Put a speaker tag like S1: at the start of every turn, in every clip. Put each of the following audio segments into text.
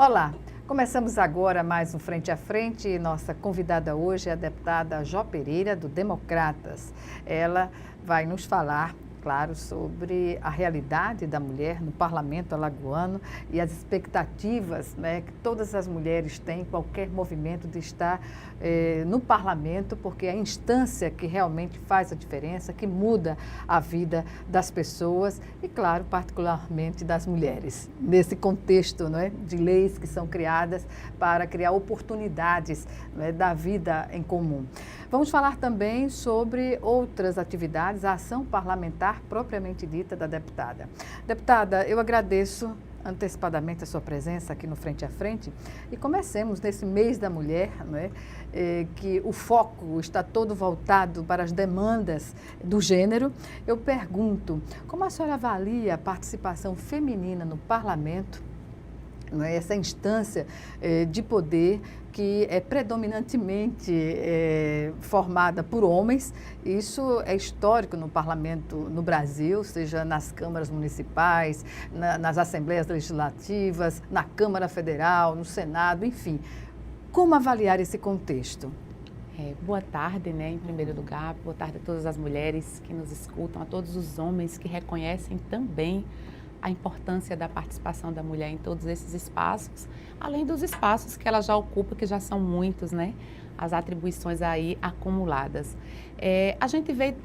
S1: Olá, começamos agora mais um Frente a Frente e nossa convidada hoje é a deputada Jó Pereira, do Democratas. Ela vai nos falar, claro, sobre a realidade da mulher no Parlamento alagoano e as expectativas, né, que todas as mulheres têm em qualquer movimento de estar no Parlamento, porque é a instância que realmente faz a diferença, que muda a vida das pessoas e, claro, particularmente das mulheres, nesse contexto, não é, de leis que são criadas para criar oportunidades, não é, da vida em comum. Vamos falar também sobre outras atividades, a ação parlamentar propriamente dita da deputada. Deputada, eu agradeço antecipadamente a sua presença aqui no Frente a Frente e comecemos nesse mês da mulher, não é? Que o foco está todo voltado para as demandas do gênero. Eu pergunto, como a senhora avalia a participação feminina no parlamento, não é? Essa instância de poder que é predominantemente formada por homens. Isso é histórico no parlamento no Brasil, seja nas câmaras municipais, nas assembleias legislativas, na Câmara Federal, no Senado, enfim. Como avaliar esse contexto?
S2: Boa tarde, né, em primeiro lugar. Boa tarde a todas as mulheres que nos escutam, a todos os homens que reconhecem também a importância da participação da mulher em todos esses espaços, além dos espaços que ela já ocupa, que já são muitos, né? As atribuições aí acumuladas. A gente vê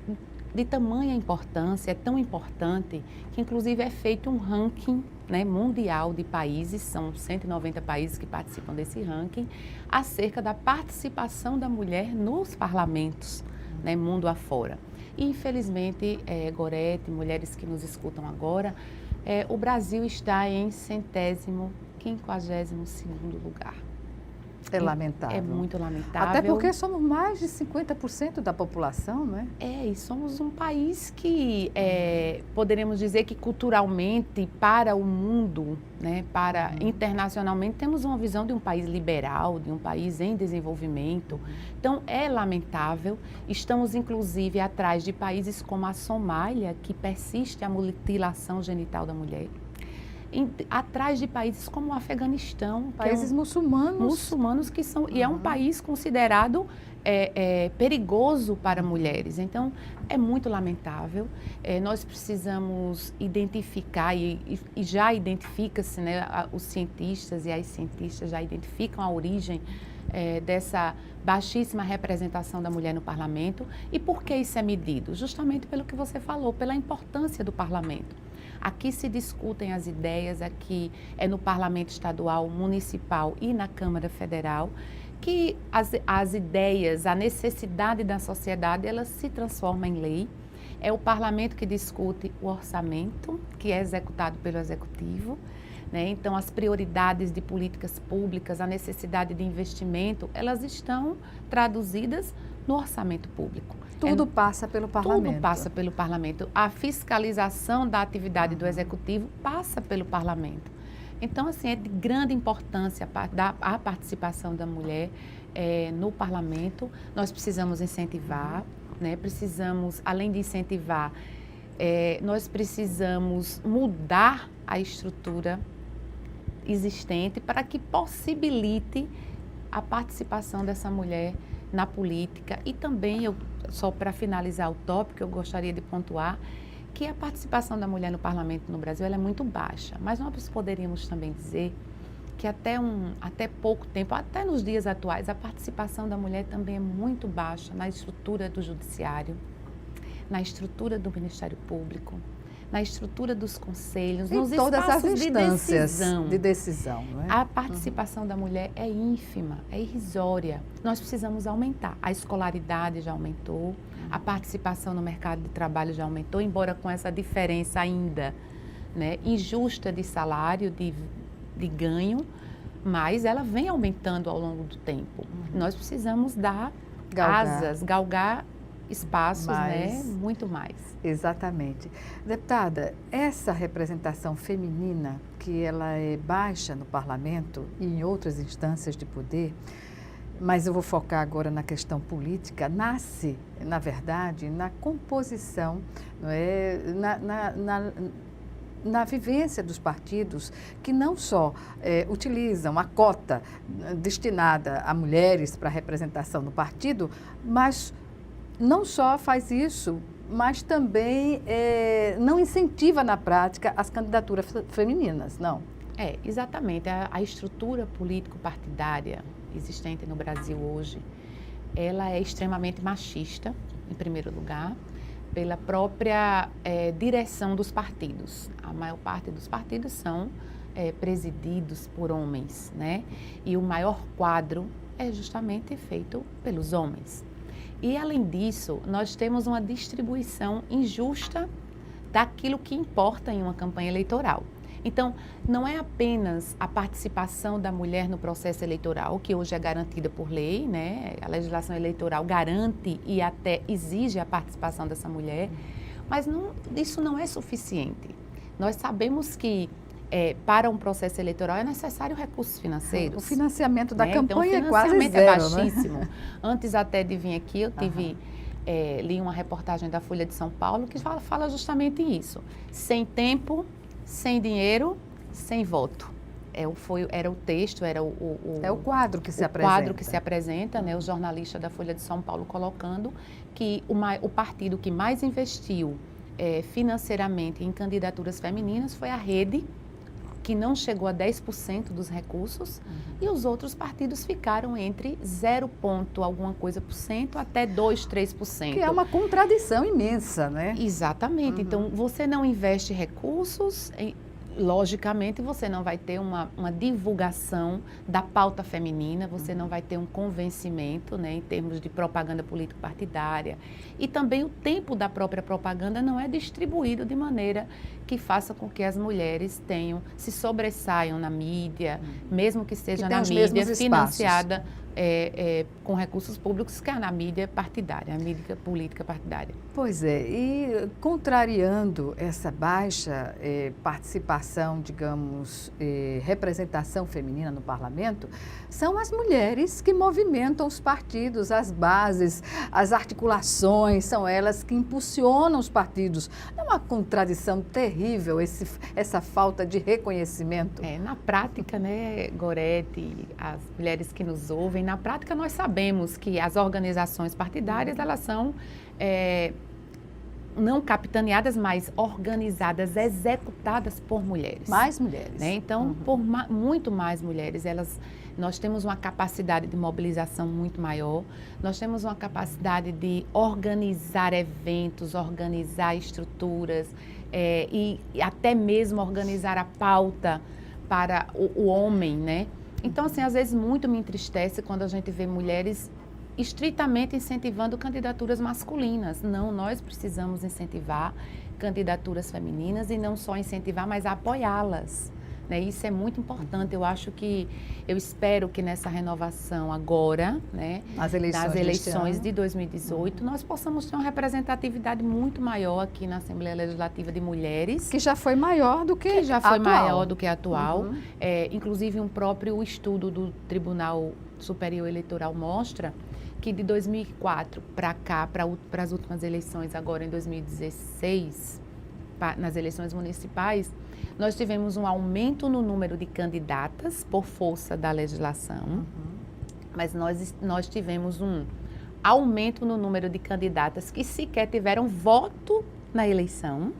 S2: de tamanha importância, é tão importante, que inclusive é feito um ranking, né, mundial de países, são 190 países que participam desse ranking, acerca da participação da mulher nos parlamentos, né, mundo afora. E, infelizmente, Gorete, mulheres que nos escutam agora, o Brasil está em 152º lugar.
S1: É lamentável.
S2: É muito lamentável.
S1: Até porque somos mais de 50% da população, não é?
S2: E somos um país que poderemos dizer que culturalmente, para o mundo, né, internacionalmente, temos uma visão de um país liberal, de um país em desenvolvimento. Então, é lamentável. Estamos, inclusive, atrás de países como a Somália, que persiste a mutilação genital da mulher. Atrás de países como o Afeganistão.
S1: Países muçulmanos.
S2: Muçulmanos que são... E é um país considerado perigoso para mulheres. Então, é muito lamentável. Nós precisamos identificar, e já identifica-se, né, os cientistas e as cientistas já identificam a origem dessa baixíssima representação da mulher no parlamento. E por que isso é medido? Justamente pelo que você falou, pela importância do parlamento. Aqui se discutem as ideias, aqui é no Parlamento Estadual, Municipal e na Câmara Federal, que as ideias, a necessidade da sociedade, ela se transforma em lei. É o Parlamento que discute o orçamento, que é executado pelo Executivo, né? Então, as prioridades de políticas públicas, a necessidade de investimento, elas estão traduzidas no orçamento público.
S1: Tudo passa pelo parlamento.
S2: Tudo passa pelo parlamento. A fiscalização da atividade do executivo passa pelo parlamento. Então, assim, é de grande importância a participação da mulher no parlamento. Nós precisamos incentivar, né? Precisamos, além de incentivar, nós precisamos mudar a estrutura existente para que possibilite a participação dessa mulher na política. E também, só para finalizar o tópico, eu gostaria de pontuar que a participação da mulher no parlamento no Brasil ela é muito baixa, mas nós poderíamos também dizer que até pouco tempo, até nos dias atuais, a participação da mulher também é muito baixa na estrutura do judiciário, na estrutura do Ministério Público, na estrutura dos conselhos, nos
S1: todas as
S2: espaços
S1: instâncias de decisão. Não é?
S2: A participação da mulher é ínfima, é irrisória. Nós precisamos aumentar. A escolaridade já aumentou, a participação no mercado de trabalho já aumentou, embora com essa diferença ainda, né, injusta de salário, de ganho, mas ela vem aumentando ao longo do tempo. Nós precisamos dar asas, galgar espaços, né? Muito mais.
S1: Exatamente. Deputada, essa representação feminina, que ela é baixa no parlamento e em outras instâncias de poder, mas eu vou focar agora na questão política, nasce, na verdade, na composição, não é? na vivência dos partidos, que não só utilizam a cota destinada a mulheres para representação no partido, mas não só faz isso, mas também não incentiva na prática as candidaturas femininas, não?
S2: Exatamente. A estrutura político-partidária existente no Brasil hoje, ela é extremamente machista, em primeiro lugar, pela própria direção dos partidos. A maior parte dos partidos são presididos por homens, né? E o maior quadro é justamente feito pelos homens. E, além disso, nós temos uma distribuição injusta daquilo que importa em uma campanha eleitoral. Então, não é apenas a participação da mulher no processo eleitoral, que hoje é garantida por lei, né? A legislação eleitoral garante e até exige a participação dessa mulher, mas isso não é suficiente. Nós sabemos que para um processo eleitoral é necessário recursos financeiros.
S1: O financiamento da
S2: então,
S1: campanha
S2: o financiamento
S1: é quase zero,
S2: é baixíssimo.
S1: Né?
S2: Antes até de vir aqui, eu li uma reportagem da Folha de São Paulo que fala justamente isso. Sem tempo, sem dinheiro, sem voto. Era o texto, era
S1: o quadro que se apresenta.
S2: O quadro que se apresenta, né? O jornalista da Folha de São Paulo colocando que o partido que mais investiu financeiramente em candidaturas femininas foi a Rede, que não chegou a 10% dos recursos, e os outros partidos ficaram entre 0, alguma coisa por cento até 2%, 3%.
S1: Que é uma contradição imensa, né?
S2: Exatamente. Então, você não investe recursos, logicamente você não vai ter uma divulgação da pauta feminina, você não vai ter um convencimento, né, em termos de propaganda político-partidária. E também o tempo da própria propaganda não é distribuído de maneira que faça com que as mulheres se sobressaiam na mídia, mesmo que seja na mídia financiada com recursos públicos, que é na mídia partidária, a mídia política partidária.
S1: Pois é, e contrariando essa baixa participação, digamos, representação feminina no parlamento, são as mulheres que movimentam os partidos, as bases, as articulações, são elas que impulsionam os partidos. Não é uma contradição terrível essa falta de reconhecimento?
S2: Na prática, né, Gorete, as mulheres que nos ouvem, na prática nós sabemos que as organizações partidárias, elas são não capitaneadas, mas organizadas, executadas por mulheres.
S1: Mais mulheres.
S2: Né? Então, por muito mais mulheres, nós temos uma capacidade de mobilização muito maior, nós temos uma capacidade de organizar eventos, organizar estruturas e até mesmo organizar a pauta para o homem, né? Então, assim, às vezes muito me entristece quando a gente vê mulheres estritamente incentivando candidaturas masculinas. Não, nós precisamos incentivar candidaturas femininas e não só incentivar, mas apoiá-las. Né? Isso é muito importante. Eu espero que nessa renovação agora, né, nas eleições de 2018, nós possamos ter uma representatividade muito maior aqui na Assembleia Legislativa de mulheres.
S1: Que já foi maior do que
S2: a atual. Inclusive, um próprio estudo do Tribunal Superior Eleitoral mostra que de 2004 para cá, para as últimas eleições agora em 2016, nas eleições municipais, nós tivemos um aumento no número de candidatas por força da legislação, mas nós tivemos um aumento no número de candidatas que sequer tiveram voto na eleição.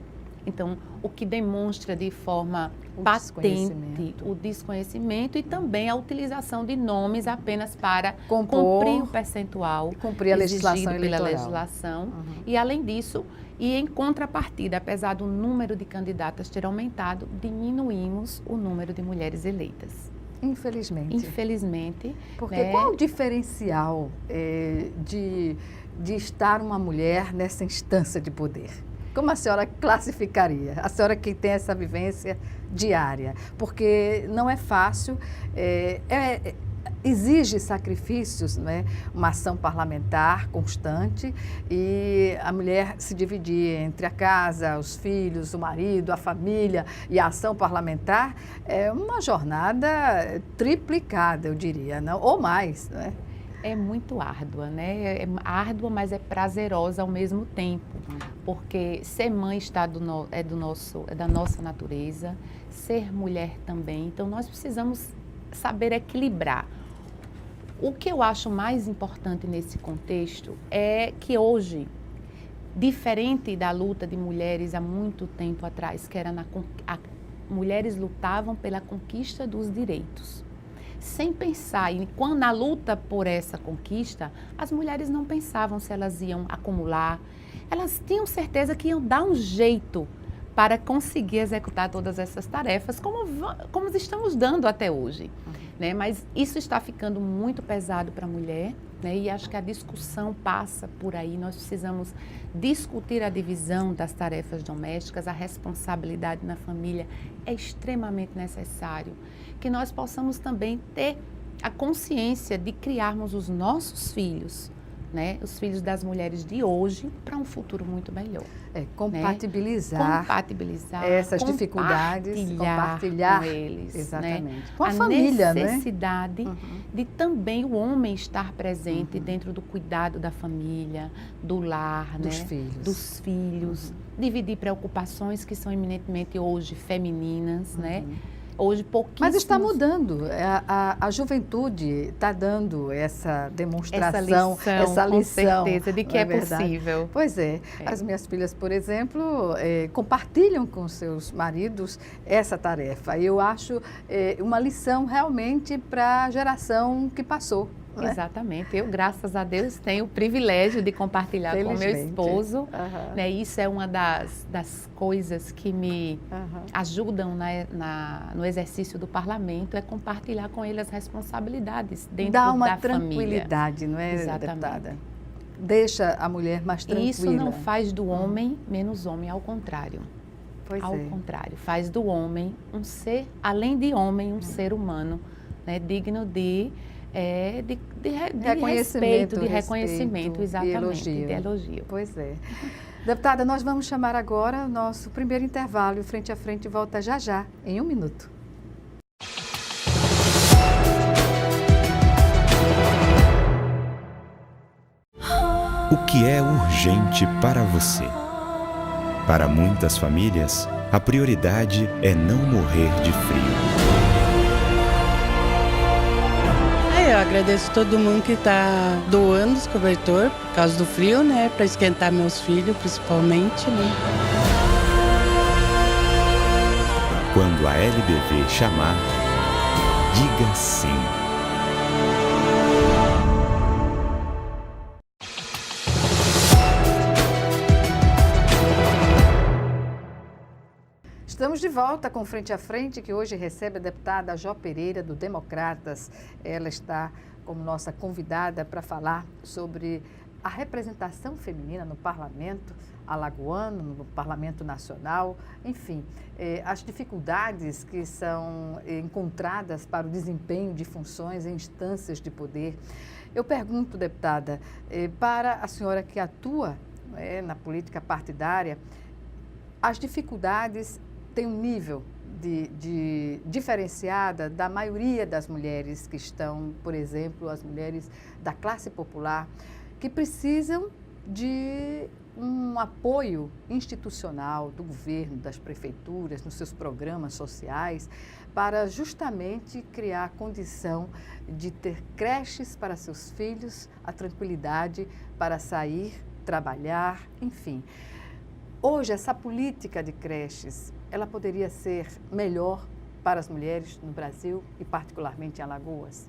S2: Então, o que demonstra de forma patente o desconhecimento e também a utilização de nomes apenas para cumprir o percentual exigido pela legislação. E, além disso, e em contrapartida, apesar do número de candidatas ter aumentado, diminuímos o número de mulheres eleitas.
S1: Infelizmente. Porque qual o diferencial de estar uma mulher nessa instância de poder? Como a senhora classificaria? A senhora que tem essa vivência diária. Porque não é fácil, exige sacrifícios, né? Uma ação parlamentar constante e a mulher se dividir entre a casa, os filhos, o marido, a família e a ação parlamentar é uma jornada triplicada, eu diria, não? Ou mais, né?
S2: É muito árdua, né? É árdua, mas é prazerosa ao mesmo tempo, porque ser mãe é da nossa natureza, ser mulher também. Então nós precisamos saber equilibrar. O que eu acho mais importante nesse contexto é que hoje, diferente da luta de mulheres há muito tempo atrás, que era mulheres lutavam pela conquista dos direitos. Sem pensar, e quando na luta por essa conquista, as mulheres não pensavam se elas iam acumular, elas tinham certeza que iam dar um jeito para conseguir executar todas essas tarefas, como estamos dando até hoje. Né? Mas isso está ficando muito pesado para a mulher, né? E acho que a discussão passa por aí. Nós precisamos discutir a divisão das tarefas domésticas, a responsabilidade na família. É extremamente necessário que nós possamos também ter a consciência de criarmos os nossos filhos, né? Os filhos das mulheres de hoje, para um futuro muito melhor.
S1: Compatibilizar, essas dificuldades, compartilhar
S2: com eles.
S1: Exatamente.
S2: Né?
S1: Com a família,
S2: necessidade de também o homem estar presente dentro do cuidado da família, do lar, dos filhos, dividir preocupações que são eminentemente hoje femininas, né? Hoje pouquíssimos...
S1: Mas está mudando, a juventude está dando essa demonstração, essa lição.
S2: Com certeza, de que é possível.
S1: Pois é. As minhas filhas, por exemplo, compartilham com seus maridos essa tarefa. E eu acho uma lição realmente para a geração que passou. Né?
S2: Exatamente. Eu, graças a Deus, tenho o privilégio de compartilhar com meu esposo. Né? Isso é uma das coisas que me ajudam no exercício do parlamento, é compartilhar com ele as responsabilidades dentro da família. Dá uma
S1: tranquilidade, não é, deputada? Deixa a mulher mais tranquila.
S2: Isso não faz do homem menos homem, ao contrário. Ao contrário, faz do homem um ser, além de homem, um ser humano, né? Digno de respeito, de reconhecimento, exatamente, de elogio.
S1: Pois é. Deputada, nós vamos chamar agora o nosso primeiro intervalo. Frente a Frente volta já, em 1 minuto.
S3: O que é urgente para você? Para muitas famílias, a prioridade é não morrer de frio.
S4: Eu agradeço todo mundo que está doando os cobertor por causa do frio, né? Para esquentar meus filhos, principalmente, né?
S3: Quando a LBV chamar, diga sim.
S1: Estamos de volta com Frente a Frente, que hoje recebe a deputada Jó Pereira, do Democratas. Ela está como nossa convidada para falar sobre a representação feminina no parlamento alagoano, no parlamento nacional, enfim, as dificuldades que são encontradas para o desempenho de funções em instâncias de poder. Eu pergunto, deputada, para a senhora que atua na política partidária, as dificuldades tem um nível de diferenciada da maioria das mulheres que estão, por exemplo, as mulheres da classe popular, que precisam de um apoio institucional do governo, das prefeituras, nos seus programas sociais, para justamente criar a condição de ter creches para seus filhos, a tranquilidade para sair, trabalhar, enfim. Hoje, essa política de creches, ela poderia ser melhor para as mulheres no Brasil e particularmente em Alagoas?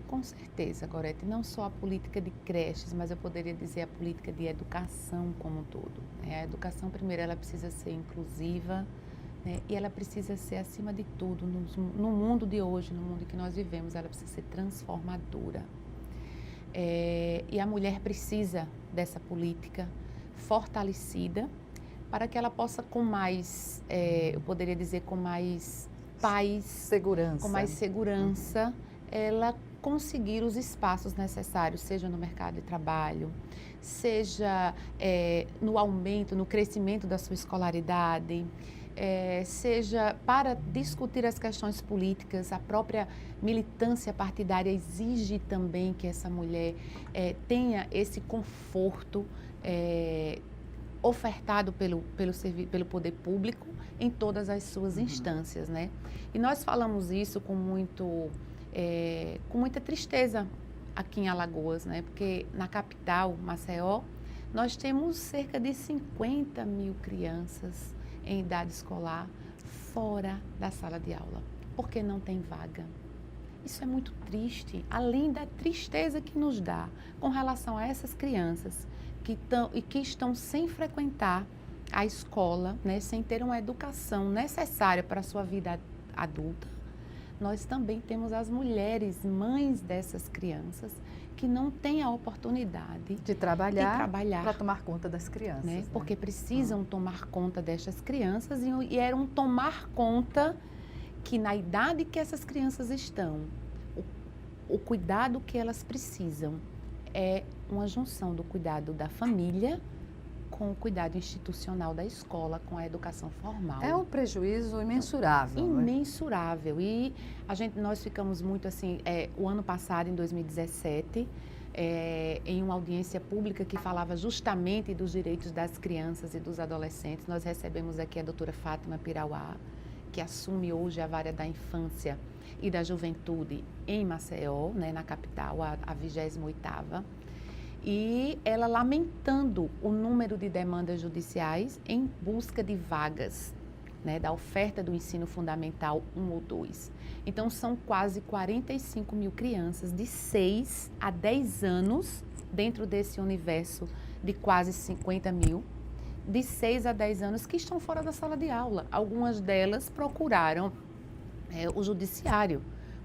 S2: Com certeza, Gorete. Não só a política de creches, mas eu poderia dizer a política de educação como um todo. A educação, primeiro, ela precisa ser inclusiva, né? E ela precisa ser, acima de tudo, no mundo de hoje, no mundo que nós vivemos, ela precisa ser transformadora. E a mulher precisa dessa política fortalecida, para que ela possa com mais, eu poderia dizer, com mais paz, segurança, ela conseguir os espaços necessários, seja no mercado de trabalho, seja no aumento, no crescimento da sua escolaridade, seja para discutir as questões políticas, a própria militância partidária exige também que essa mulher tenha esse conforto ofertado pelo poder público em todas as suas instâncias, né? E nós falamos isso com muita tristeza aqui em Alagoas, né? Porque na capital, Maceió, nós temos cerca de 50 mil crianças em idade escolar fora da sala de aula, porque não tem vaga. Isso é muito triste, além da tristeza que nos dá com relação a essas crianças que estão sem frequentar a escola, né, sem ter uma educação necessária para a sua vida adulta. Nós também temos as mulheres, mães dessas crianças, que não têm a oportunidade
S1: de trabalhar para tomar conta das crianças.
S2: Né?
S1: Né?
S2: Porque precisam tomar conta destas crianças e era um tomar conta que na idade que essas crianças estão, o cuidado que elas precisam é uma junção do cuidado da família com o cuidado institucional da escola, com a educação formal.
S1: É um prejuízo imensurável.
S2: Imensurável. E nós ficamos muito assim, o ano passado, em 2017, em uma audiência pública que falava justamente dos direitos das crianças e dos adolescentes, nós recebemos aqui a doutora Fátima Pirauá, que assume hoje a vara da infância e da juventude em Maceió, né, na capital, a 28ª. E ela lamentando o número de demandas judiciais em busca de vagas, né, da oferta do ensino fundamental 1 ou 2. Então, são quase 45 mil crianças de 6 a 10 anos, dentro desse universo de quase 50 mil, de 6 a 10 anos que estão fora da sala de aula. Algumas delas procuraram o judiciário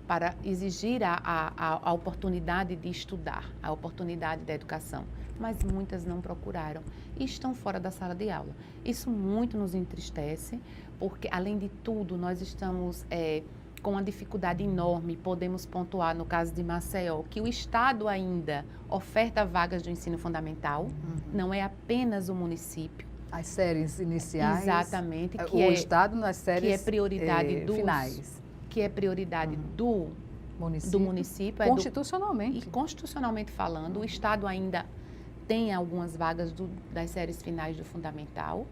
S2: para exigir a oportunidade de estudar, a oportunidade da educação, mas muitas não procuraram e estão fora da sala de aula. Isso muito nos entristece, porque, além de tudo, nós estamos com uma dificuldade enorme, podemos pontuar, no caso de Maceió, que o Estado ainda oferta vagas de ensino fundamental, não é apenas o município.
S1: As séries iniciais.
S2: Exatamente.
S1: O Estado nas séries
S2: que é prioridade
S1: finais.
S2: Que é prioridade do município.
S1: Constitucionalmente.
S2: E constitucionalmente falando, o Estado ainda tem algumas vagas das séries finais do fundamental,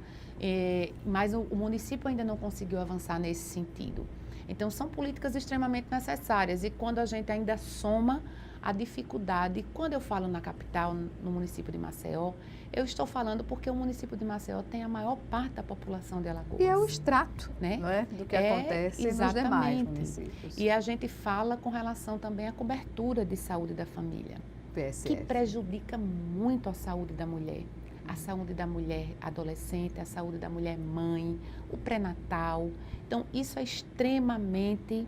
S2: mas o município ainda não conseguiu avançar nesse sentido. Então, são políticas extremamente necessárias e quando a gente ainda soma a dificuldade, quando eu falo na capital, no município de Maceió, eu estou falando porque o município de Maceió tem a maior parte da população de Alagoas.
S1: E é o extrato,
S2: né?
S1: Não é? Do que acontece nos demais municípios.
S2: E a gente fala com relação também à cobertura de saúde da família,
S1: PSF.
S2: que prejudica muito a saúde da mulher. A saúde da mulher adolescente, a saúde da mulher mãe, o pré-natal. Então, isso é extremamente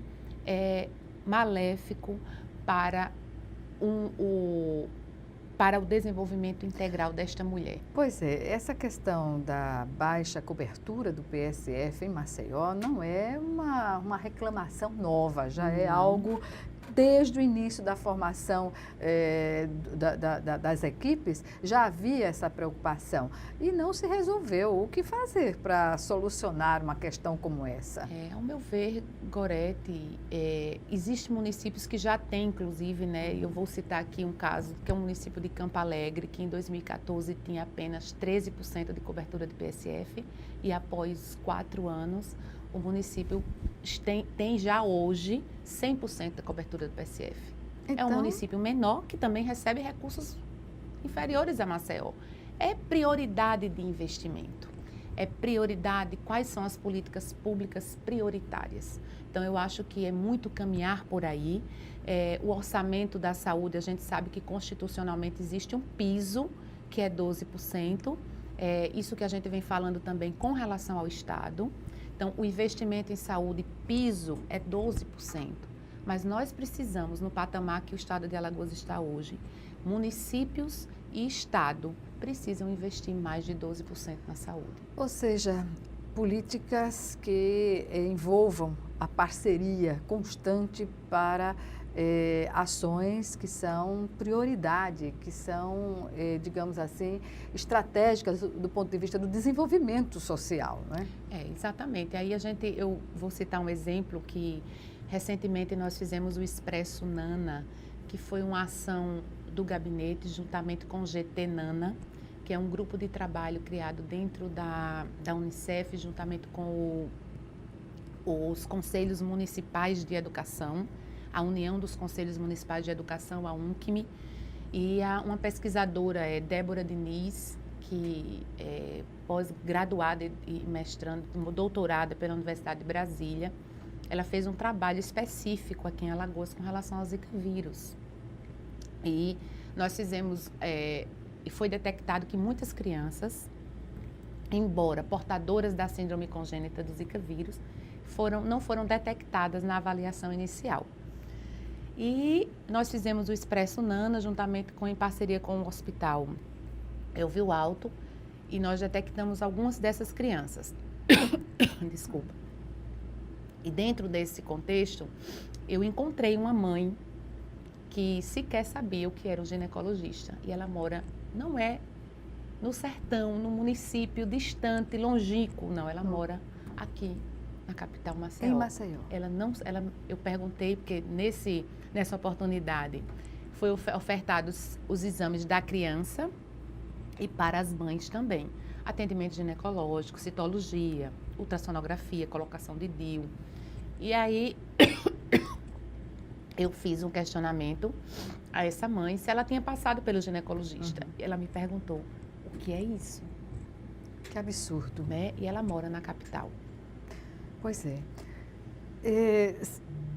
S2: maléfico para o desenvolvimento integral desta mulher.
S1: Pois é, essa questão da baixa cobertura do PSF em Maceió não é uma reclamação nova, já é algo desde o início da formação das equipes, já havia essa preocupação e não se resolveu. O que fazer para solucionar uma questão como essa?
S2: Ao meu ver, Gorete, existem municípios que já têm, inclusive, né, eu vou citar aqui um caso, que é o município de Campo Alegre, que em 2014 tinha apenas 13% de cobertura de PSF e após 4 anos, o município tem já hoje 100% da cobertura do PSF. Então, é um município menor que também recebe recursos inferiores a Maceió. É prioridade de investimento. É prioridade, quais são as políticas públicas prioritárias. Então, eu acho que é muito caminhar por aí. O orçamento da saúde, a gente sabe que constitucionalmente existe um piso, que é 12%. Isso que a gente vem falando também com relação ao Estado. Então, o investimento em saúde, piso, é 12%. Mas nós precisamos, no patamar que o Estado de Alagoas está hoje, municípios e Estado precisam investir mais de 12% na saúde.
S1: Ou seja, políticas que envolvam a parceria constante para ações que são prioridade, que são, digamos assim, estratégicas do ponto de vista do desenvolvimento social, não é?
S2: Exatamente. Aí eu vou citar um exemplo que recentemente nós fizemos o Expresso Nana, que foi uma ação do gabinete juntamente com o GT Nana, que é um grupo de trabalho criado dentro da Unicef, juntamente com os Conselhos Municipais de Educação, a União dos Conselhos Municipais de Educação, a UNCME, e uma pesquisadora, Débora Diniz, que é pós-graduada e mestrando, doutorada pela Universidade de Brasília. Ela fez um trabalho específico aqui em Alagoas com relação ao Zika vírus. E nós fizemos, e foi detectado que muitas crianças, embora portadoras da síndrome congênita do Zika vírus, não foram detectadas na avaliação inicial. E nós fizemos o Expresso Nana, juntamente em parceria com o Hospital Elvio Alto, e nós detectamos algumas dessas crianças. Desculpa. E dentro desse contexto, eu encontrei uma mãe que sequer sabia o que era um ginecologista. E ela mora, não é no sertão, no município distante, longínquo, não, ela mora aqui na capital Maceió.
S1: Em Maceió.
S2: Eu perguntei, porque nessa oportunidade foi ofertados os exames da criança e para as mães também. Atendimento ginecológico, citologia, ultrassonografia, colocação de DIU. E aí eu fiz um questionamento a essa mãe se ela tinha passado pelo ginecologista. E ela me perguntou, o que é isso?
S1: Que absurdo.
S2: Né? E ela mora na capital.
S1: Pois é.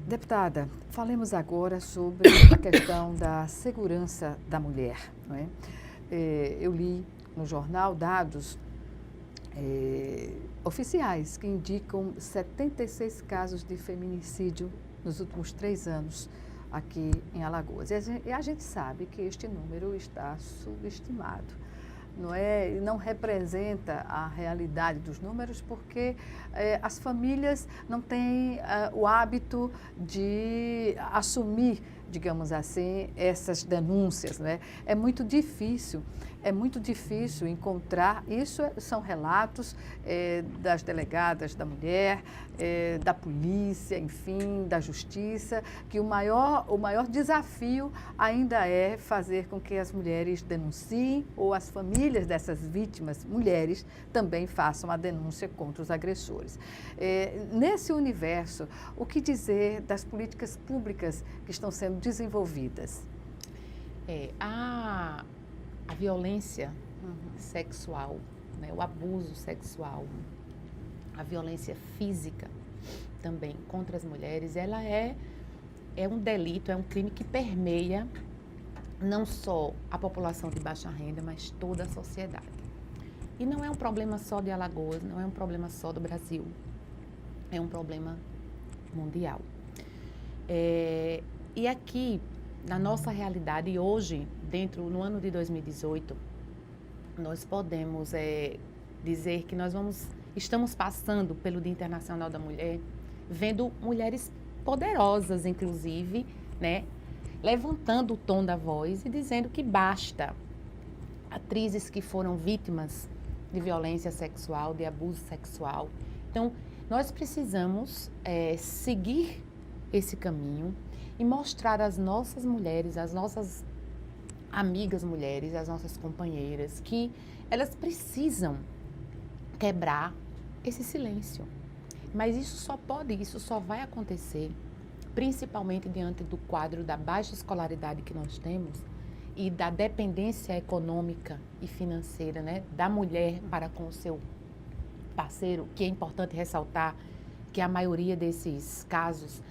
S1: Deputada, falemos agora sobre a questão da segurança da mulher. Não é? Eu li no jornal dados oficiais que indicam 76 casos de feminicídio nos últimos 3 anos aqui em Alagoas. E a gente sabe que este número está subestimado. Não representa a realidade dos números, porque as famílias não têm o hábito de assumir, digamos assim, essas denúncias, né? É muito difícil encontrar, isso são relatos das delegadas da mulher, da polícia, enfim, da justiça, que o maior desafio ainda é fazer com que as mulheres denunciem ou as famílias dessas vítimas, mulheres, também façam a denúncia contra os agressores. Nesse universo, o que dizer das políticas públicas que estão sendo desenvolvidas?
S2: A violência sexual, né, o abuso sexual, a violência física também contra as mulheres, ela é um delito, é um crime que permeia não só a população de baixa renda, mas toda a sociedade. E não é um problema só de Alagoas, não é um problema só do Brasil, é um problema mundial. E aqui, na nossa realidade, hoje, no ano de 2018, nós podemos dizer que estamos passando pelo Dia Internacional da Mulher, vendo mulheres poderosas, inclusive, né, levantando o tom da voz e dizendo que basta. Atrizes que foram vítimas de violência sexual, de abuso sexual. Então, nós precisamos seguir esse caminho e mostrar às nossas mulheres, às nossas amigas mulheres, às nossas companheiras, que elas precisam quebrar esse silêncio. Mas isso só vai acontecer, principalmente diante do quadro da baixa escolaridade que nós temos e da dependência econômica e financeira, né, da mulher para com o seu parceiro, que é importante ressaltar que a maioria desses casos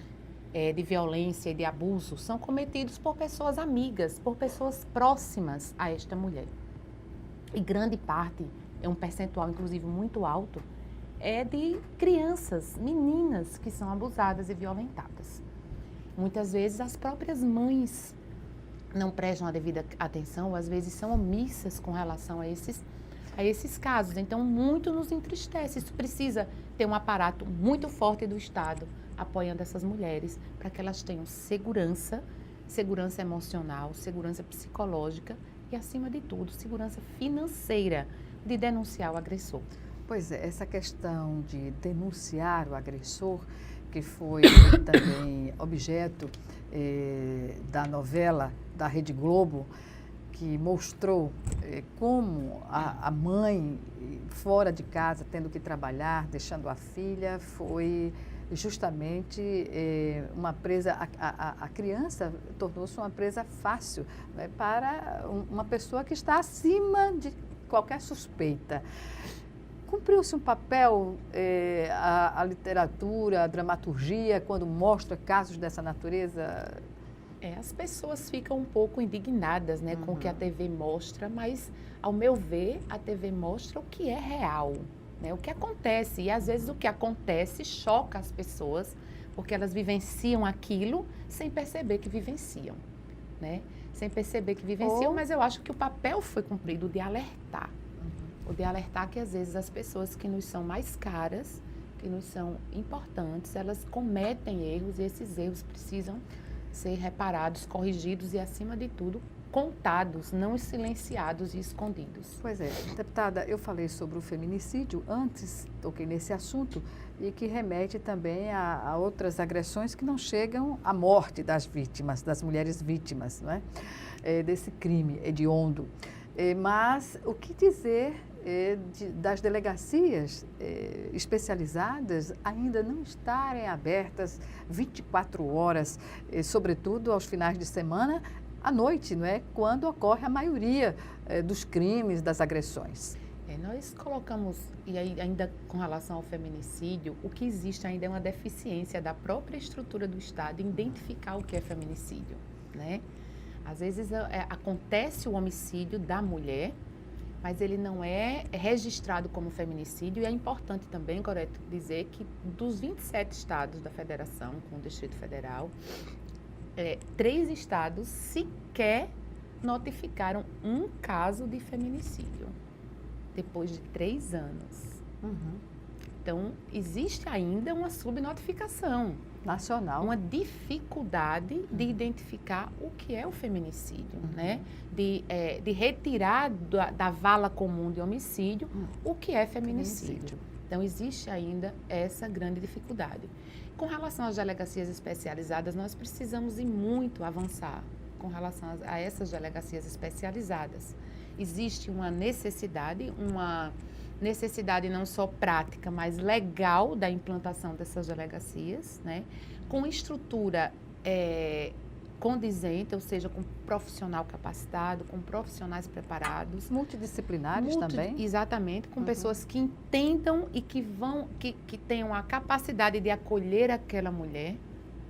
S2: de violência e de abuso são cometidos por pessoas amigas, por pessoas próximas a esta mulher. E grande parte, um percentual inclusive muito alto, é de crianças, meninas que são abusadas e violentadas. Muitas vezes as próprias mães não prestam a devida atenção, ou às vezes são omissas com relação a esses casos. Então, muito nos entristece. Isso precisa ter um aparato muito forte do Estado apoiando essas mulheres para que elas tenham segurança emocional, segurança psicológica e, acima de tudo, segurança financeira de denunciar o agressor.
S1: Pois é, essa questão de denunciar o agressor, que foi também objeto da novela da Rede Globo, que mostrou como a mãe, fora de casa, tendo que trabalhar, deixando a filha, foi justamente uma presa, a criança tornou-se uma presa fácil, né, para uma pessoa que está acima de qualquer suspeita. Cumpriu-se um papel, a literatura, a dramaturgia, quando mostra casos dessa natureza?
S2: As pessoas ficam um pouco indignadas, né, com o que a TV mostra, mas, ao meu ver, a TV mostra o que é real, né, o que acontece. E, às vezes, o que acontece choca as pessoas, porque elas vivenciam aquilo sem perceber que vivenciam, né? Sem perceber que vivenciam, mas eu acho que o papel foi cumprido de alertar. O de alertar que, às vezes, as pessoas que nos são mais caras, que nos são importantes, elas cometem erros e esses erros precisam ser reparados, corrigidos e, acima de tudo, contados, não silenciados e escondidos.
S1: Pois é, deputada, eu falei sobre o feminicídio antes, toquei nesse assunto, e que remete também a outras agressões que não chegam à morte das vítimas, das mulheres vítimas, não é? Desse crime hediondo. Mas o que dizer das delegacias especializadas ainda não estarem abertas 24 horas, sobretudo aos finais de semana, à noite, não é? Quando ocorre a maioria dos crimes, das agressões.
S2: Nós colocamos, e ainda com relação ao feminicídio, o que existe ainda é uma deficiência da própria estrutura do Estado em identificar o que é feminicídio, né? Às vezes acontece o homicídio da mulher, mas ele não é registrado como feminicídio, e é importante também, Gorete, dizer que dos 27 estados da federação, com o Distrito Federal, 3 estados sequer notificaram um caso de feminicídio, depois de 3 anos. Então, existe ainda uma subnotificação
S1: nacional,
S2: uma dificuldade de identificar o que é o feminicídio, né? De retirar da vala comum de homicídio o que é feminicídio. Então, existe ainda essa grande dificuldade. Com relação às delegacias especializadas, nós precisamos ir muito avançar com relação a essas delegacias especializadas. Existe uma necessidade não só prática, mas legal da implantação dessas delegacias, né? Com estrutura condizente, ou seja, com profissional capacitado, com profissionais preparados.
S1: Multidisciplinares também?
S2: Exatamente, com pessoas que entendam e que tenham a capacidade de acolher aquela mulher,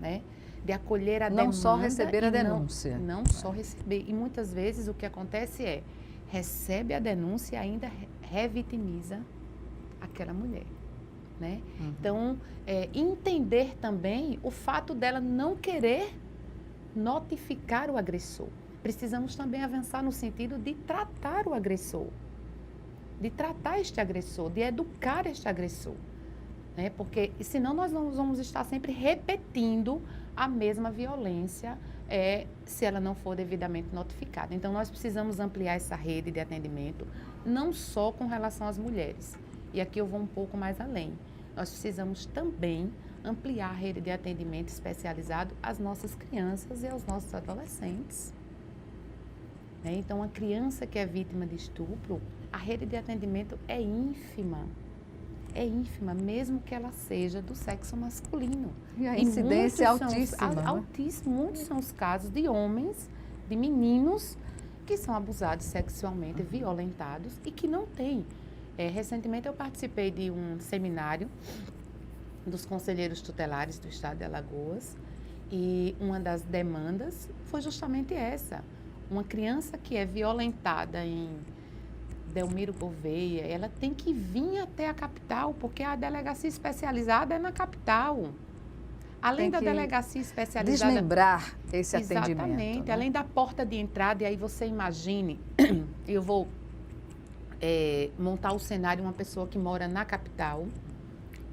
S2: né? De acolher a demanda.
S1: Não só receber a denúncia.
S2: Não só receber. E muitas vezes o que acontece recebe a denúncia e ainda revitimiza aquela mulher, né? Então, entender também o fato dela não querer notificar o agressor. Precisamos também avançar no sentido de tratar o agressor, de tratar este agressor, de educar este agressor, né? Porque senão nós vamos estar sempre repetindo a mesma violência se ela não for devidamente notificada. Então, nós precisamos ampliar essa rede de atendimento, não só com relação às mulheres. E aqui eu vou um pouco mais além. Nós precisamos também ampliar a rede de atendimento especializado às nossas crianças e aos nossos adolescentes. Né? Então, a criança que é vítima de estupro, a rede de atendimento é ínfima. É ínfima, mesmo que ela seja do sexo masculino.
S1: E a incidência é altíssima.
S2: Altíssima. Muitos são os casos de homens, de meninos, que são abusados sexualmente, violentados e que não têm. Recentemente eu participei de um seminário dos conselheiros tutelares do estado de Alagoas e uma das demandas foi justamente essa. Uma criança que é violentada em Delmiro Gouveia, ela tem que vir até a capital, porque a delegacia especializada é na capital. Além da delegacia especializada...
S1: Desmembrar esse atendimento.
S2: Exatamente.
S1: Né?
S2: Além da porta de entrada, e aí você imagine, eu vou montar o cenário, uma pessoa que mora na capital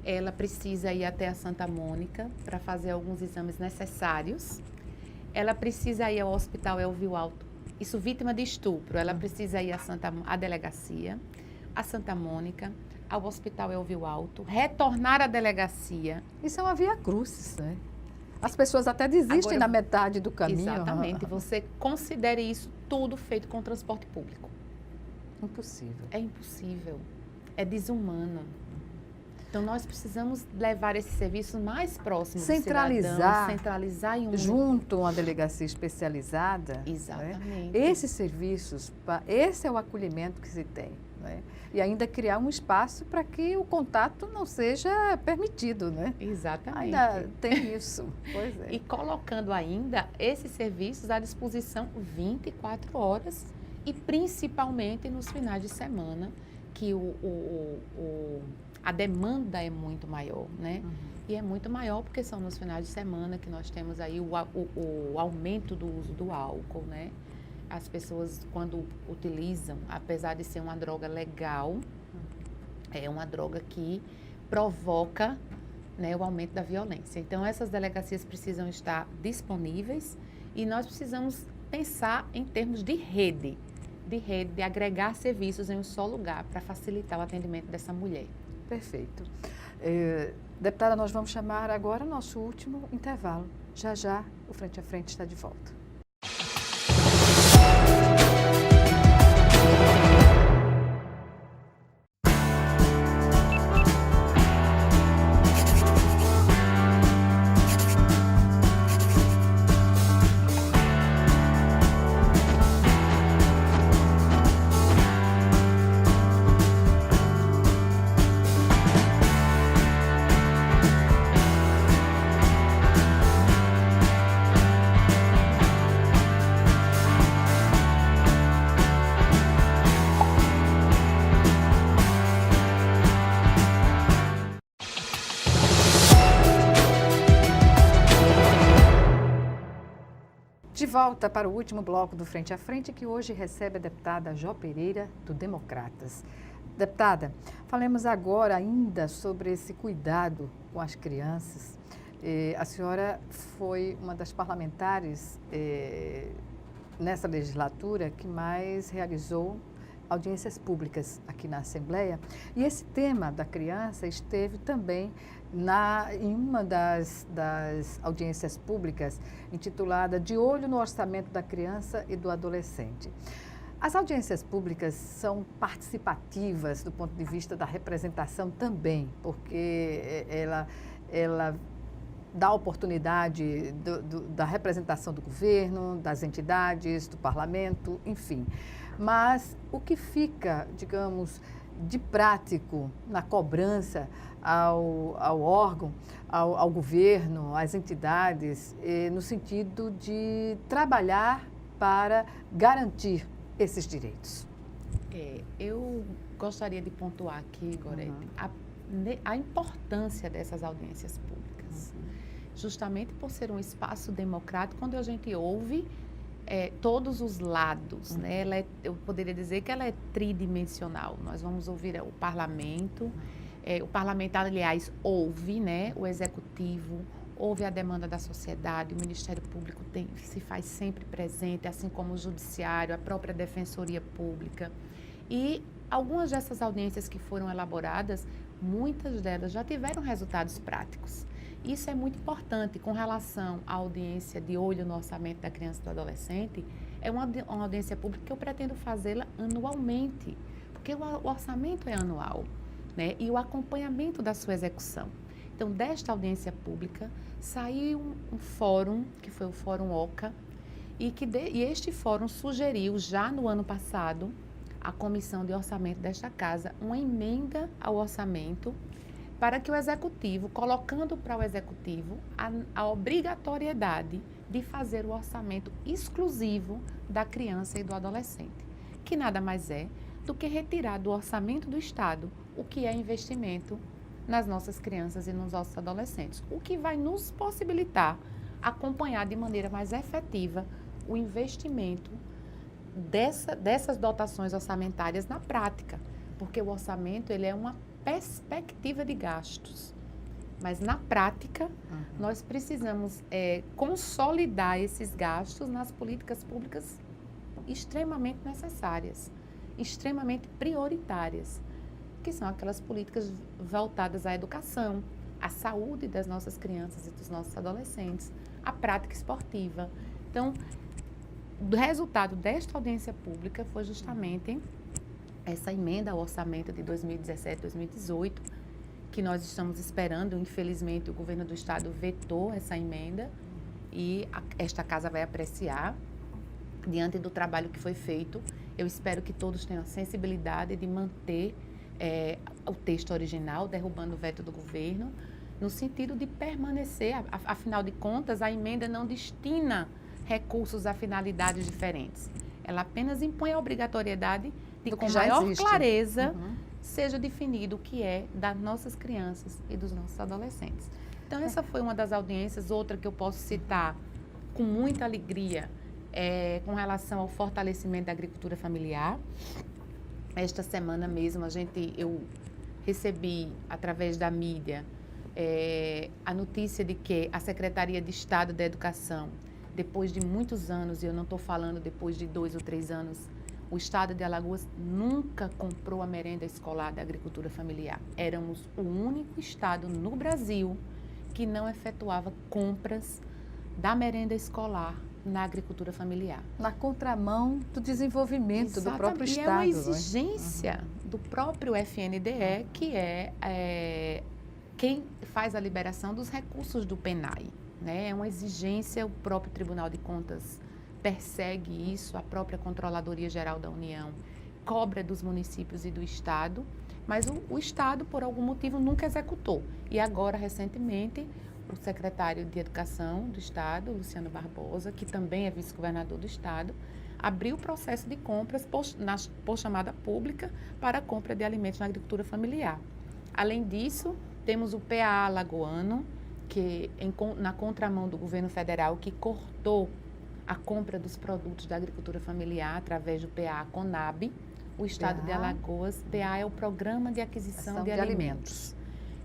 S2: ela precisa ir até a Santa Mônica para fazer alguns exames necessários. Ela precisa ir ao Hospital Elvio Alto. Isso, vítima de estupro. Ela precisa ir à delegacia, à Santa Mônica, ao Hospital Elvio Alto, retornar à delegacia.
S1: Isso é uma via crucis, né? As pessoas até desistem na metade do caminho.
S2: Exatamente. Você considere isso tudo feito com transporte público.
S1: Impossível.
S2: É impossível. É desumano. Então, nós precisamos levar esse serviço mais próximo do cidadão, centralizar em um...
S1: junto a uma delegacia especializada.
S2: Exatamente.
S1: Né? Esses serviços, esse é o acolhimento que se tem. Né? E ainda criar um espaço para que o contato não seja permitido, né?
S2: Exatamente.
S1: Ainda tem isso, pois é.
S2: E colocando ainda esses serviços à disposição 24 horas e principalmente nos finais de semana, que a demanda é muito maior, né? E é muito maior porque são nos finais de semana que nós temos aí o aumento do uso do álcool, né? As pessoas, quando utilizam, apesar de ser uma droga legal, é uma droga que provoca, né, o aumento da violência. Então, essas delegacias precisam estar disponíveis e nós precisamos pensar em termos de rede, de agregar serviços em um só lugar para facilitar o atendimento dessa mulher.
S1: Perfeito. Deputada, nós vamos chamar agora o nosso último intervalo. Já já o Frente a Frente está de volta. De volta para o último bloco do Frente a Frente, que hoje recebe a deputada Jó Pereira, do Democratas. Deputada, falemos agora ainda sobre esse cuidado com as crianças. A senhora foi uma das parlamentares nessa legislatura que mais realizou audiências públicas aqui na Assembleia. E esse tema da criança esteve também em uma das audiências públicas intitulada De Olho no Orçamento da Criança e do Adolescente. As audiências públicas são participativas do ponto de vista da representação também, porque ela dá oportunidade da representação do governo, das entidades, do parlamento, enfim. Mas o que fica, digamos, de prático na cobrança ao órgão, ao governo, às entidades, no sentido de trabalhar para garantir esses direitos?
S2: Eu gostaria de pontuar aqui, Gorete, a importância dessas audiências públicas. Justamente por ser um espaço democrático, quando a gente ouve todos os lados, né? Eu poderia dizer que ela é tridimensional. Nós vamos ouvir o parlamento, o parlamentar, aliás, ouve, né, o executivo, ouve a demanda da sociedade, o Ministério Público se faz sempre presente, assim como o Judiciário, a própria Defensoria Pública. E algumas dessas audiências que foram elaboradas, muitas delas já tiveram resultados práticos. Isso é muito importante com relação à audiência de olho no orçamento da criança e do adolescente. É uma audiência pública que eu pretendo fazê-la anualmente, porque o orçamento é anual, né? E o acompanhamento da sua execução. Então, desta audiência pública, saiu um fórum, que foi o Fórum OCA, e este fórum sugeriu, já no ano passado, à Comissão de Orçamento desta Casa, uma emenda ao orçamento para que o Executivo, colocando para o Executivo a obrigatoriedade de fazer o orçamento exclusivo da criança e do adolescente, que nada mais é do que retirar do orçamento do Estado o que é investimento nas nossas crianças e nos nossos adolescentes, o que vai nos possibilitar acompanhar de maneira mais efetiva o investimento dessas dotações orçamentárias na prática, porque o orçamento ele é uma perspectiva de gastos. Mas, na prática, nós precisamos consolidar esses gastos nas políticas públicas extremamente necessárias, extremamente prioritárias, que são aquelas políticas voltadas à educação, à saúde das nossas crianças e dos nossos adolescentes, à prática esportiva. Então, o resultado desta audiência pública foi justamente essa emenda ao orçamento de 2017, 2018, que nós estamos esperando. Infelizmente, o governo do estado vetou essa emenda e esta casa vai apreciar diante do trabalho que foi feito. Eu espero que todos tenham a sensibilidade de manter o texto original, derrubando o veto do governo, no sentido de permanecer. Afinal de contas, a emenda não destina recursos a finalidades diferentes. Ela apenas impõe a obrigatoriedade de, com maior clareza, seja definido o que é das nossas crianças e dos nossos adolescentes. Então, essa foi uma das audiências. Outra que eu posso citar com muita alegria com relação ao fortalecimento da agricultura familiar. Esta semana mesmo, eu recebi, através da mídia, a notícia de que a Secretaria de Estado da Educação, depois de muitos anos, e eu não estou falando depois de 2 ou 3 anos, o Estado de Alagoas nunca comprou a merenda escolar da agricultura familiar. Éramos o único estado no Brasil que não efetuava compras da merenda escolar na agricultura familiar.
S1: Na contramão do desenvolvimento do próprio Estado.
S2: E é uma exigência do próprio FNDE, que quem faz a liberação dos recursos do PENAI. Né? É uma exigência, o próprio Tribunal de Contas persegue isso, a própria Controladoria Geral da União cobra dos municípios e do Estado, mas o Estado, por algum motivo, nunca executou. E agora, recentemente, o secretário de Educação do Estado, Luciano Barbosa, que também é vice-governador do Estado, abriu o processo de compras por chamada pública para a compra de alimentos na agricultura familiar. Além disso, temos o PAA alagoano, que na contramão do governo federal, que cortou a compra dos produtos da agricultura familiar através do PAA Conab, o Estado de Alagoas, PAA é o Programa de Aquisição de Alimentos.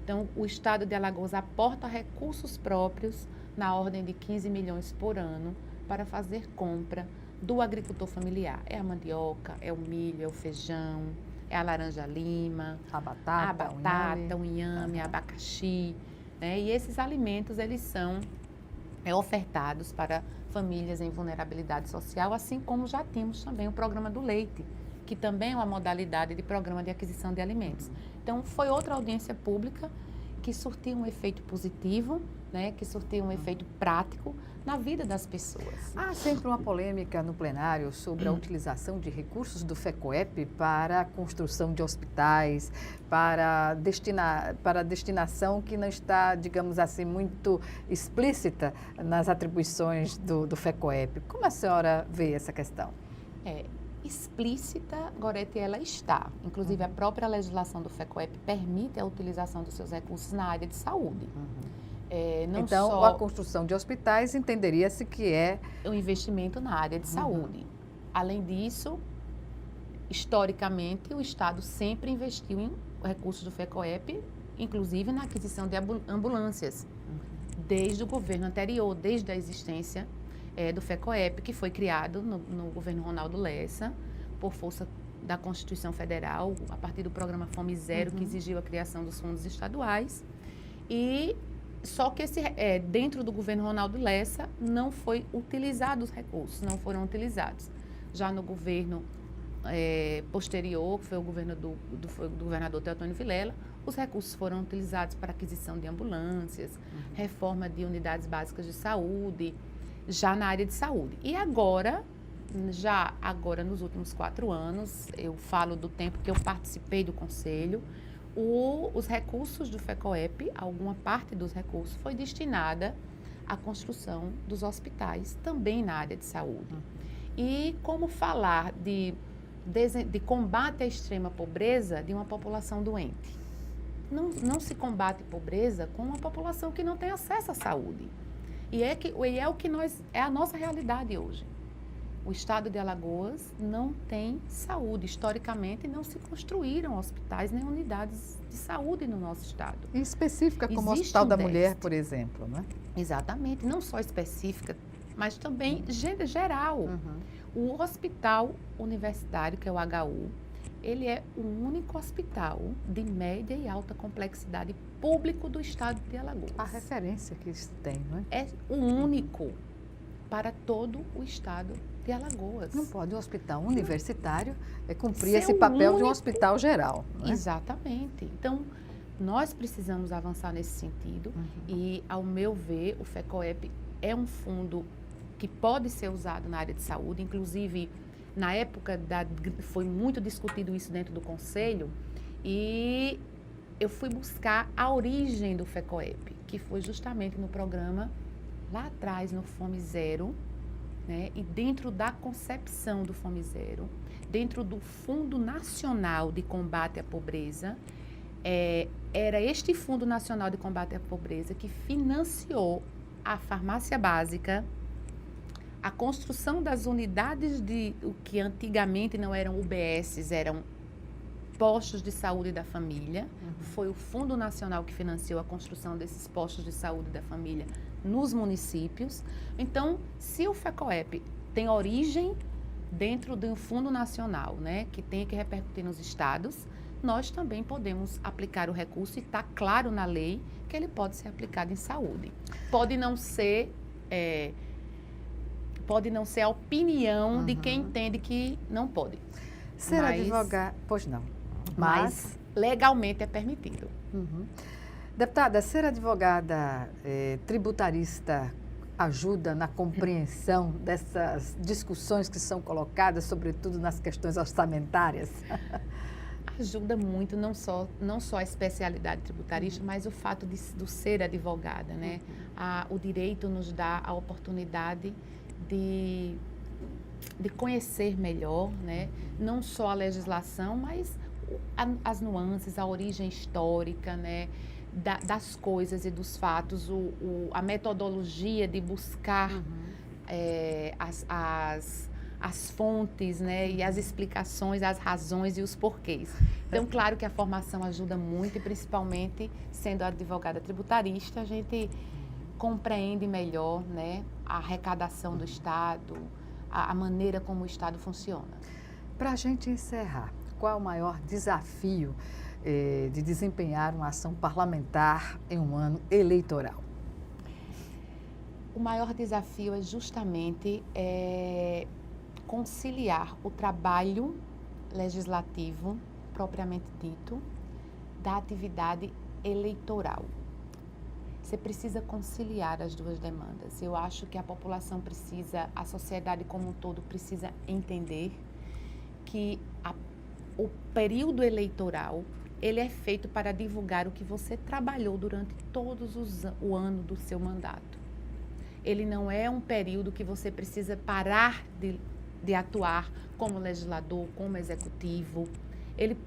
S2: Então, o Estado de Alagoas aporta recursos próprios na ordem de 15 milhões por ano para fazer compra do agricultor familiar. É a mandioca, é o milho, é o feijão, é a laranja-lima,
S1: a batata,
S2: o inhame, abacaxi. Né? E esses alimentos, eles são ofertados para famílias em vulnerabilidade social, assim como já temos também o programa do leite, que também é uma modalidade de programa de aquisição de alimentos. Então, foi outra audiência pública que surtiu um efeito positivo, né, que surtiu um efeito prático na vida das pessoas.
S1: Há sempre uma polêmica no plenário sobre a utilização de recursos do FECOEP para a construção de hospitais, para destinação que não está, digamos assim, muito explícita nas atribuições do FECOEP. Como a senhora vê essa questão?
S2: Explícita, Gorete, ela está. Inclusive, a própria legislação do FECOEP permite a utilização dos seus recursos na área de saúde.
S1: Então, só a construção de hospitais entenderia-se que é
S2: um investimento na área de saúde. Além disso, historicamente, o Estado sempre investiu em recursos do FECOEP, inclusive na aquisição de ambulâncias, desde o governo anterior, desde a existência do FECOEP, que foi criado no governo Ronaldo Lessa, por força da Constituição Federal, a partir do programa Fome Zero, que exigiu a criação dos fundos estaduais. E só que dentro do governo Ronaldo Lessa não foi utilizado os recursos, não foram utilizados. Já no governo posterior, que foi o governo do governador Teotônio Vilela, os recursos foram utilizados para aquisição de ambulâncias, reforma de unidades básicas de saúde, já na área de saúde. E agora, nos últimos 4 anos, eu falo do tempo que eu participei do Conselho, os recursos do FECOEP, alguma parte dos recursos foi destinada à construção dos hospitais, também na área de saúde. E como falar de combate à extrema pobreza de uma população doente? Não se combate pobreza com uma população que não tem acesso à saúde. E é a nossa realidade hoje. O estado de Alagoas não tem saúde. Historicamente, não se construíram hospitais nem unidades de saúde no nosso estado.
S1: E específica como o
S2: Existe
S1: Hospital
S2: um
S1: da Mulher,
S2: déficit.
S1: por exemplo, né?
S2: Exatamente, não só específica, mas também geral. O Hospital Universitário, que é o HU, ele é o único hospital de média e alta complexidade público do estado de Alagoas.
S1: A referência que isso tem, não é?
S2: É o único para todo o estado de Alagoas.
S1: Não pode o hospital universitário cumprir
S2: Ser
S1: esse
S2: o
S1: papel de um
S2: único-
S1: hospital geral, não é?
S2: Exatamente. Então, nós precisamos avançar nesse sentido e, ao meu ver, o FECOEP é um fundo que pode ser usado na área de saúde. Inclusive, na época, foi muito discutido isso dentro do Conselho e eu fui buscar a origem do FECOEP, que foi justamente no programa lá atrás, no Fome Zero, né? E dentro da concepção do Fome Zero, dentro do Fundo Nacional de Combate à Pobreza, era este Fundo Nacional de Combate à Pobreza que financiou a farmácia básica, a construção das unidades de o que antigamente não eram UBSs, eram postos de saúde da família. Foi o Fundo Nacional que financiou a construção desses postos de saúde da família nos municípios. Então, se o FECOEP tem origem dentro de um Fundo Nacional, né, que tem que repercutir nos estados, nós também podemos aplicar o recurso e está claro na lei que ele pode ser aplicado em saúde. Pode não ser a opinião de quem entende que não pode.
S1: Ser
S2: Mas-
S1: advogado, pois não.
S2: Mas legalmente é permitido.
S1: Deputada, ser advogada tributarista ajuda na compreensão dessas discussões que são colocadas, sobretudo nas questões orçamentárias?
S2: Ajuda muito, não só a especialidade tributarista, mas o fato de ser advogada, né? O direito nos dá a oportunidade de conhecer melhor, né? Não só a legislação, mas as nuances, a origem histórica, né? Das coisas e dos fatos, a metodologia de buscar as fontes, né? E as explicações, as razões e os porquês. Então, claro que a formação ajuda muito e, principalmente, sendo advogada tributarista, a gente compreende melhor, né? A arrecadação do Estado, a maneira como o Estado funciona.
S1: Para a gente encerrar, qual o maior desafio de desempenhar uma ação parlamentar em um ano eleitoral?
S2: O maior desafio é justamente conciliar o trabalho legislativo, propriamente dito, da atividade eleitoral. Você precisa conciliar as duas demandas. Eu acho que a população precisa, a sociedade como um todo precisa entender que o período eleitoral, ele é feito para divulgar o que você trabalhou durante o ano do seu mandato. Ele não é um período que você precisa parar de atuar como legislador, como executivo.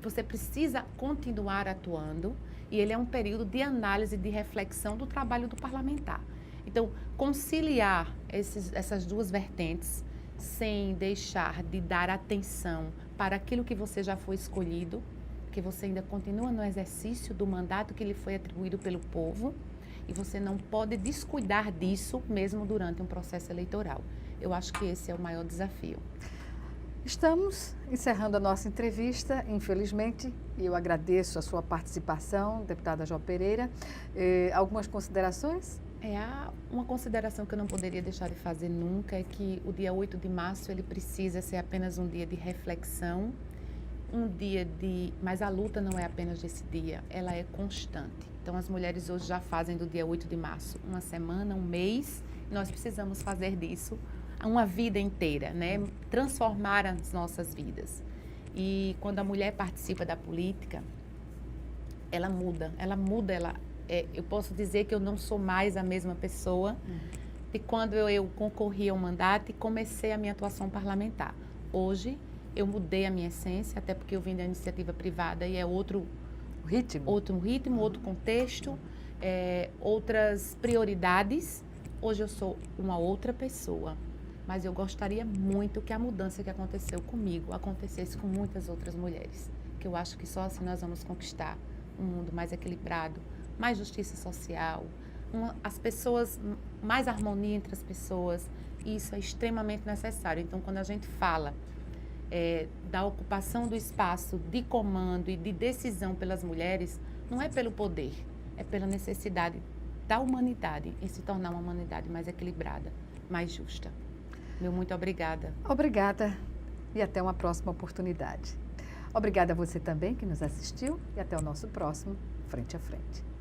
S2: Você precisa continuar atuando e ele é um período de análise, de reflexão do trabalho do parlamentar. Então, conciliar essas duas vertentes sem deixar de dar atenção para aquilo que você já foi escolhido, que você ainda continua no exercício do mandato que lhe foi atribuído pelo povo e você não pode descuidar disso mesmo durante um processo eleitoral. Eu acho que esse é o maior desafio.
S1: Estamos encerrando a nossa entrevista, infelizmente, e eu agradeço a sua participação, deputada Jó Pereira. Algumas considerações?
S2: Uma consideração que eu não poderia deixar de fazer nunca é que o dia 8 de março ele precisa ser apenas um dia de reflexão, mas a luta não é apenas desse dia, ela é constante. Então as mulheres hoje já fazem do dia 8 de março uma semana, um mês, e nós precisamos fazer disso uma vida inteira, né? Transformar as nossas vidas. E quando a mulher participa da política, ela muda. Eu posso dizer que eu não sou mais a mesma pessoa de quando eu concorri ao mandato e comecei a minha atuação parlamentar. Hoje, eu mudei a minha essência, até porque eu vim da iniciativa privada e é outro ritmo, outro contexto, outras prioridades. Hoje eu sou uma outra pessoa, mas eu gostaria muito que a mudança que aconteceu comigo acontecesse com muitas outras mulheres, que eu acho que só assim nós vamos conquistar um mundo mais equilibrado, mais justiça social, as pessoas, mais harmonia entre as pessoas, e isso é extremamente necessário. Então, quando a gente fala da ocupação do espaço de comando e de decisão pelas mulheres, não é pelo poder, é pela necessidade da humanidade em se tornar uma humanidade mais equilibrada, mais justa. Meu muito obrigada.
S1: Obrigada e até uma próxima oportunidade. Obrigada a você também que nos assistiu e até o nosso próximo Frente a Frente.